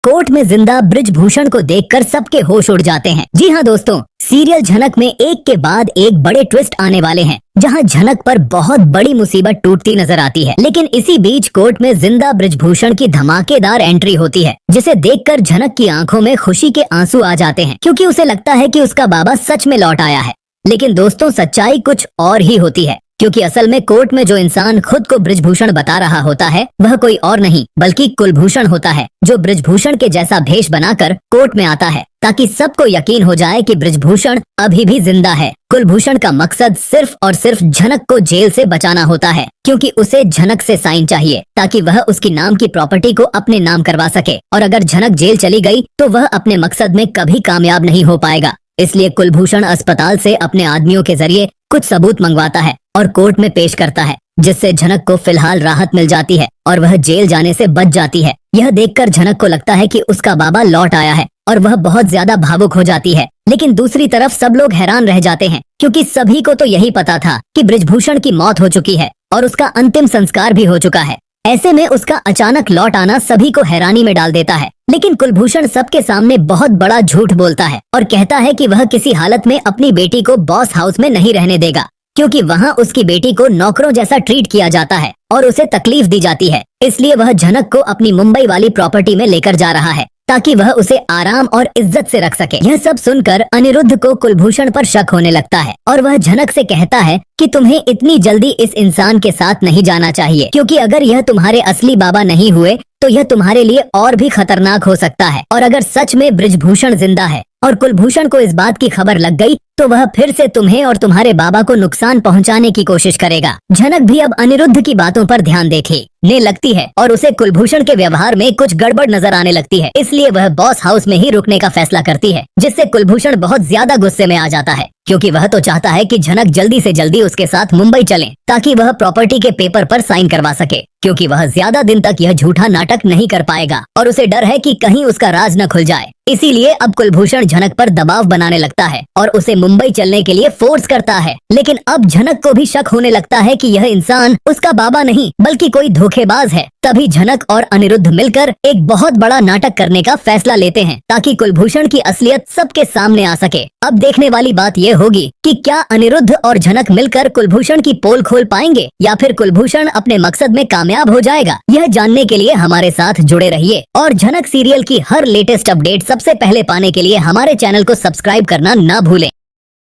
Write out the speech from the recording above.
Court में जिंदा ब्रिजभूषण को देखकर सबके होश उड़ जाते हैं। जी हाँ दोस्तों, सीरियल झनक में एक के बाद एक बड़े ट्विस्ट आने वाले हैं, जहां झनक पर बहुत बड़ी मुसीबत टूटती नजर आती है। लेकिन इसी बीच कोर्ट में जिंदा ब्रिजभूषण की धमाकेदार एंट्री होती है, जिसे देखकर झनक की आंखों में खुशी के आंसू आ जाते हैं, क्योंकि उसे लगता है कि उसका बाबा सच में लौट आया है। लेकिन दोस्तों, सच्चाई कुछ और ही होती है, क्योंकि असल में कोर्ट में जो इंसान खुद को ब्रिजभूषण बता रहा होता है वह कोई और नहीं बल्कि कुलभूषण होता है, जो ब्रिजभूषण के जैसा भेष बनाकर कोर्ट में आता है ताकि सबको यकीन हो जाए कि ब्रिजभूषण अभी भी जिंदा है। कुलभूषण का मकसद सिर्फ और सिर्फ झनक को जेल से बचाना होता है, क्योंकि उसे झनक से साइन चाहिए ताकि वह उसकी नाम की प्रॉपर्टी को अपने नाम करवा सके, और अगर झनक जेल चली गई तो वह अपने मकसद में कभी कामयाब नहीं हो पाएगा। इसलिए कुलभूषण अस्पताल से अपने आदमियों के जरिए कुछ सबूत मंगवाता है और कोर्ट में पेश करता है, जिससे झनक को फिलहाल राहत मिल जाती है और वह जेल जाने से बच जाती है। यह देखकर झनक को लगता है कि उसका बाबा लौट आया है और वह बहुत ज्यादा भावुक हो जाती है। लेकिन दूसरी तरफ सब लोग हैरान रह जाते हैं, क्योंकि सभी को तो यही पता था कि ब्रिजभूषण की मौत हो चुकी है और उसका अंतिम संस्कार भी हो चुका है। ऐसे में उसका अचानक लौट आना सभी को हैरानी में डाल देता है। लेकिन कुलभूषण सबके सामने बहुत बड़ा झूठ बोलता है और कहता है कि वह किसी हालत में अपनी बेटी को बॉस हाउस में नहीं रहने देगा, क्योंकि वहाँ उसकी बेटी को नौकरों जैसा ट्रीट किया जाता है और उसे तकलीफ दी जाती है। इसलिए वह झनक को अपनी मुंबई वाली प्रॉपर्टी में लेकर जा रहा है ताकि वह उसे आराम और इज्जत से रख सके। यह सब सुनकर अनिरुद्ध को कुलभूषण पर शक होने लगता है और वह झनक से कहता है कि तुम्हें इतनी जल्दी इस इंसान के साथ नहीं जाना चाहिए, क्योंकि अगर यह तुम्हारे असली बाबा नहीं हुए तो यह तुम्हारे लिए और भी खतरनाक हो सकता है। और अगर सच में ब्रिजभूषण जिंदा है और कुलभूषण को इस बात की खबर लग गई तो वह फिर से तुम्हें और तुम्हारे बाबा को नुकसान पहुंचाने की कोशिश करेगा। झनक भी अब अनिरुद्ध की बातों पर ध्यान देने लगती है और उसे कुलभूषण के व्यवहार में कुछ गड़बड़ नजर आने लगती है। इसलिए वह बॉस हाउस में ही रुकने का फैसला करती है, जिससे कुलभूषण बहुत ज्यादा गुस्से में आ जाता है, क्योंकि वह तो चाहता है कि झनक जल्दी से जल्दी उसके साथ मुंबई चले ताकि वह प्रॉपर्टी के पेपर पर साइन करवा सके, क्योंकि वह ज्यादा दिन तक यह झूठा नाटक नहीं कर पाएगा और उसे डर है कि कहीं उसका राज न खुल जाए। इसीलिए अब कुलभूषण झनक पर दबाव बनाने लगता है और उसे मुंबई चलने के लिए फोर्स करता है। लेकिन अब झनक को भी शक होने लगता है कि यह इंसान उसका बाबा नहीं बल्कि कोई धोखेबाज है। तभी झनक और अनिरुद्ध मिलकर एक बहुत बड़ा नाटक करने का फैसला लेते हैं ताकि कुलभूषण की असलियत सबके सामने आ सके। अब देखने वाली बात यह होगी कि क्या अनिरुद्ध और झनक मिलकर कुलभूषण की पोल खोल पाएंगे या फिर कुलभूषण अपने मकसद में कामयाब हो जाएगा। यह जानने के लिए हमारे साथ जुड़े रहिए और झनक सीरियल की हर लेटेस्ट अपडेट सबसे पहले पाने के लिए हमारे चैनल को सब्सक्राइब करना ना भूलें।